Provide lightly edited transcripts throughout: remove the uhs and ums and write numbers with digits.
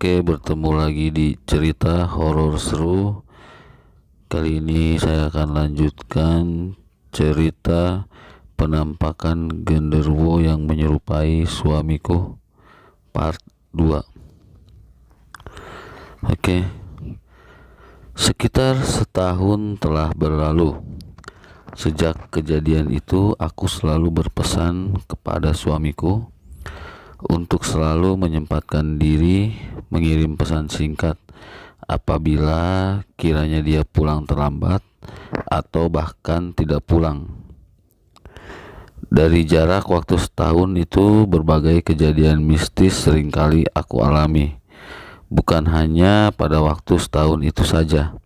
Oke, bertemu lagi di cerita horor seru. Kali ini saya akan lanjutkan cerita penampakan genderuwo yang menyerupai suamiku part 2. Oke. Sekitar setahun telah berlalu. Sejak kejadian itu, aku selalu berpesan kepada suamiku untuk selalu menyempatkan diri mengirim pesan singkat apabila kiranya dia pulang terlambat atau bahkan tidak pulang. Dari jarak waktu setahun itu, berbagai kejadian mistis seringkali aku alami. Bukan hanya pada waktu setahun itu saja.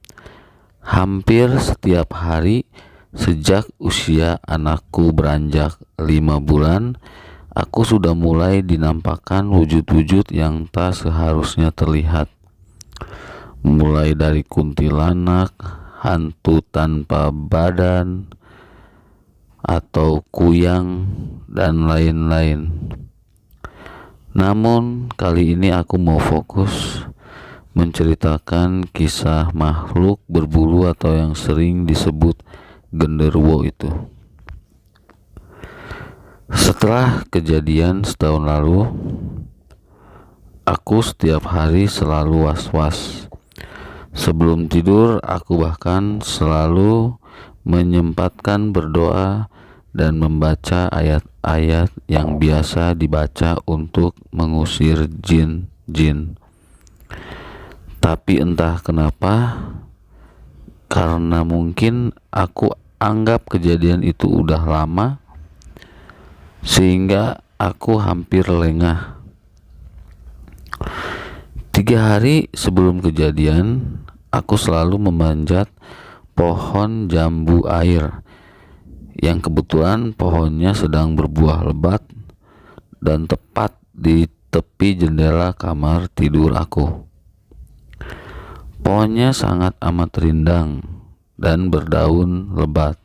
Hampir setiap hari sejak usia anakku beranjak 5 bulan, aku sudah mulai dinampakkan wujud-wujud yang tak seharusnya terlihat. Mulai dari kuntilanak, hantu tanpa badan, atau kuyang, dan lain-lain. Namun kali ini aku mau fokus menceritakan kisah makhluk berbulu atau yang sering disebut genderuwo itu. Setelah kejadian setahun lalu, aku setiap hari selalu was-was. Sebelum tidur, aku bahkan selalu menyempatkan berdoa dan membaca ayat-ayat yang biasa dibaca untuk mengusir jin-jin. Tapi entah kenapa, karena mungkin aku anggap kejadian itu udah lama, sehingga aku hampir lengah. 3 hari sebelum kejadian, aku selalu memanjat pohon jambu air yang kebetulan pohonnya sedang berbuah lebat dan tepat di tepi jendela kamar tidur aku. Pohonnya sangat amat rindang dan berdaun lebat.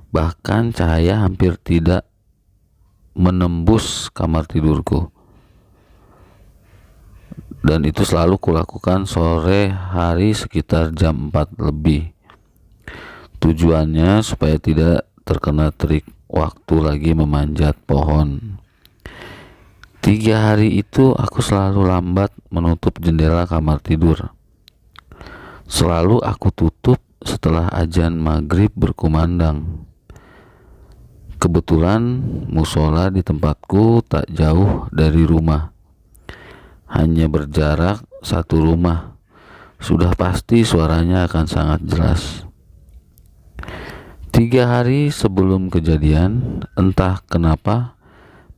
Bahkan cahaya hampir tidak menembus kamar tidurku, dan itu selalu kulakukan sore hari sekitar jam 4 lebih. Tujuannya supaya tidak terkena trik waktu lagi memanjat pohon. 3 hari itu aku selalu lambat menutup jendela kamar tidur. Selalu aku tutup setelah azan maghrib berkumandang. Kebetulan musola di tempatku tak jauh dari rumah, hanya berjarak 1 rumah. Sudah pasti suaranya akan sangat jelas. 3 hari sebelum kejadian, entah kenapa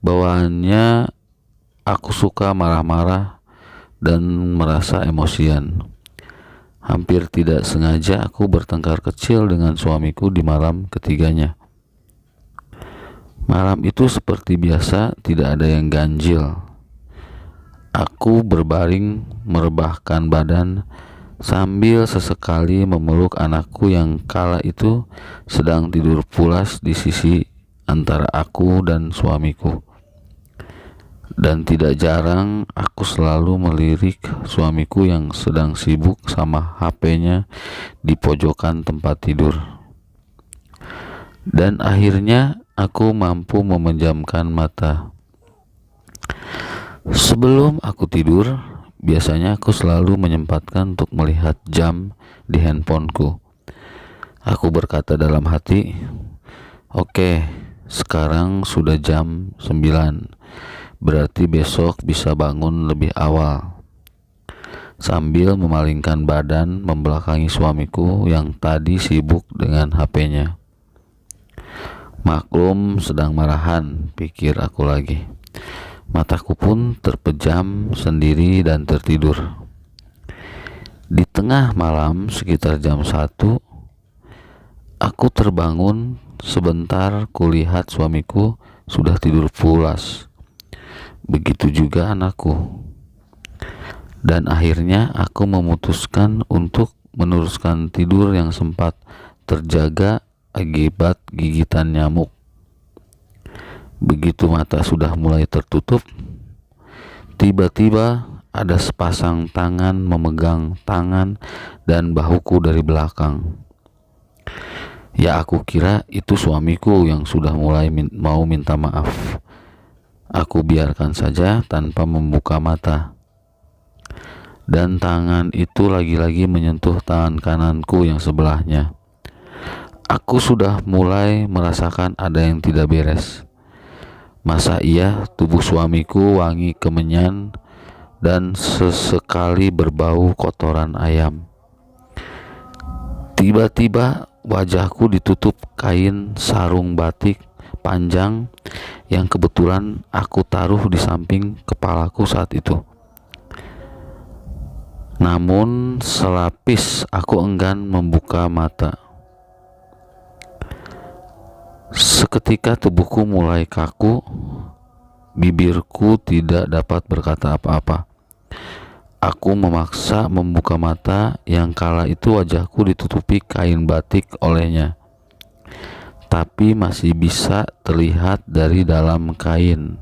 bawaannya aku suka marah-marah dan merasa emosian. Hampir tidak sengaja aku bertengkar kecil dengan suamiku di malam ketiganya. Malam itu seperti biasa tidak ada yang ganjil. Aku berbaring merebahkan badan sambil sesekali memeluk anakku yang kala itu sedang tidur pulas di sisi antara aku dan suamiku. Dan tidak jarang aku selalu melirik suamiku yang sedang sibuk sama HP-nya di pojokan tempat tidur. Dan akhirnya aku mampu memejamkan mata. Sebelum aku tidur, biasanya aku selalu menyempatkan untuk melihat jam di handphoneku. Aku berkata dalam hati, "Oke, sekarang sudah jam 9. Berarti besok bisa bangun lebih awal." Sambil memalingkan badan membelakangi suamiku yang tadi sibuk dengan HP-nya. Maklum sedang marahan, pikir aku lagi. Mataku pun terpejam sendiri dan tertidur. Di tengah malam sekitar jam 1, aku terbangun sebentar kulihat suamiku sudah tidur pulas. Begitu juga anakku. Dan akhirnya aku memutuskan untuk meneruskan tidur yang sempat terjaga akibat gigitan nyamuk. Begitu mata sudah mulai tertutup, tiba-tiba ada sepasang tangan memegang tangan dan bahuku dari belakang. Ya, aku kira itu suamiku yang sudah mulai mau minta maaf. Aku biarkan saja tanpa membuka mata. Dan tangan itu lagi-lagi menyentuh tangan kananku yang sebelahnya. Aku sudah mulai merasakan ada yang tidak beres. Masa iya tubuh suamiku wangi kemenyan dan sesekali berbau kotoran ayam. Tiba-tiba wajahku ditutup kain sarung batik panjang yang kebetulan aku taruh di samping kepalaku saat itu. Namun selapis aku enggan membuka mata. Seketika tubuhku mulai kaku, bibirku tidak dapat berkata apa-apa. Aku memaksa membuka mata yang kala itu wajahku ditutupi kain batik olehnya. Tapi masih bisa terlihat dari dalam kain.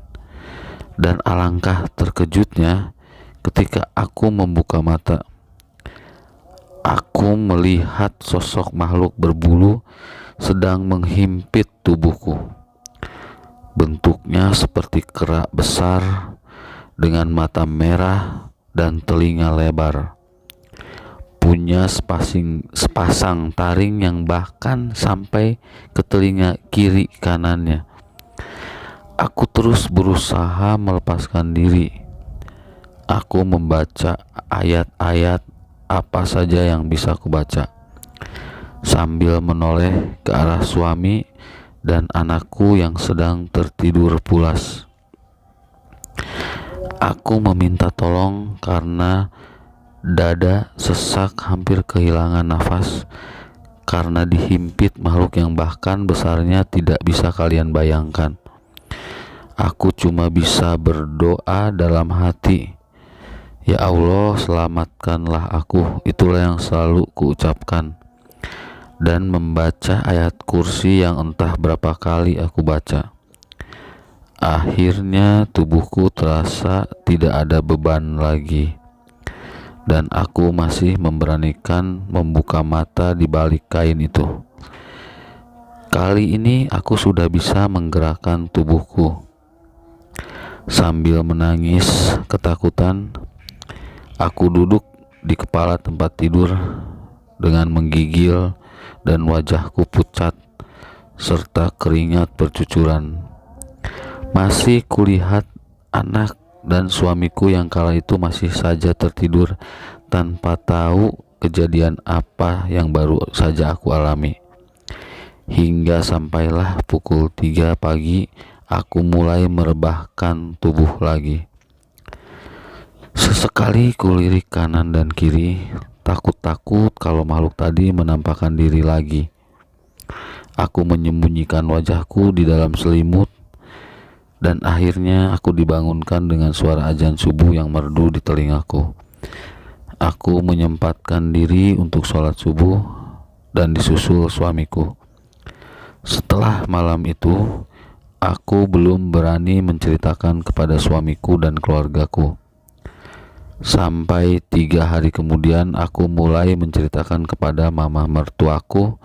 Dan alangkah terkejutnya ketika aku membuka mata. Aku melihat sosok makhluk berbulu sedang menghimpit tubuhku. Bentuknya seperti kera besar dengan mata merah dan telinga lebar. Punya sepasang taring yang bahkan sampai ke telinga kiri kanannya. Aku terus berusaha melepaskan diri. Aku membaca ayat-ayat apa saja yang bisa kubaca, sambil menoleh ke arah suami dan anakku yang sedang tertidur pulas. Aku meminta tolong karena dada sesak, hampir kehilangan nafas karena dihimpit makhluk yang bahkan besarnya tidak bisa kalian bayangkan. Aku cuma bisa berdoa dalam hati, ya Allah, selamatkanlah aku. Itulah yang selalu kuucapkan. Dan membaca ayat kursi yang entah berapa kali aku baca. Akhirnya tubuhku terasa tidak ada beban lagi. Dan aku masih memberanikan membuka mata di balik kain itu. Kali ini aku sudah bisa menggerakkan tubuhku. Sambil menangis ketakutan, aku duduk di kepala tempat tidur dengan menggigil dan wajahku pucat serta keringat bercucuran. Masih kulihat anak dan suamiku yang kala itu masih saja tertidur tanpa tahu kejadian apa yang baru saja aku alami. Hingga sampailah pukul 3 pagi aku mulai merebahkan tubuh lagi. Sesekali kulirik kanan dan kiri, takut-takut kalau makhluk tadi menampakkan diri lagi. Aku menyembunyikan wajahku di dalam selimut, dan akhirnya aku dibangunkan dengan suara azan subuh yang merdu di telingaku. Aku menyempatkan diri untuk sholat subuh dan disusul suamiku. Setelah malam itu, aku belum berani menceritakan kepada suamiku dan keluargaku. Sampai 3 hari kemudian aku mulai menceritakan kepada mama mertuaku,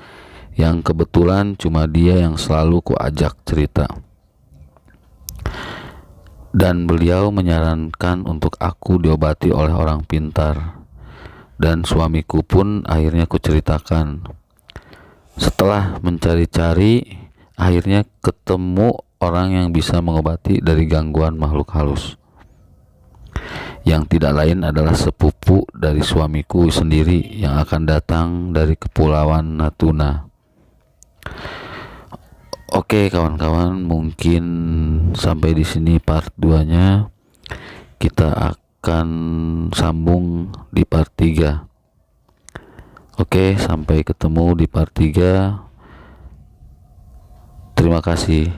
yang kebetulan cuma dia yang selalu kuajak cerita. Dan beliau menyarankan untuk aku diobati oleh orang pintar. Dan suamiku pun akhirnya kuceritakan. Setelah mencari-cari, akhirnya ketemu orang yang bisa mengobati dari gangguan makhluk halus, yang tidak lain adalah sepupu dari suamiku sendiri yang akan datang dari Kepulauan Natuna. Oke kawan-kawan, mungkin sampai di sini part 2-nya. Kita akan sambung di part 3. Oke, sampai ketemu di part 3. Terima kasih.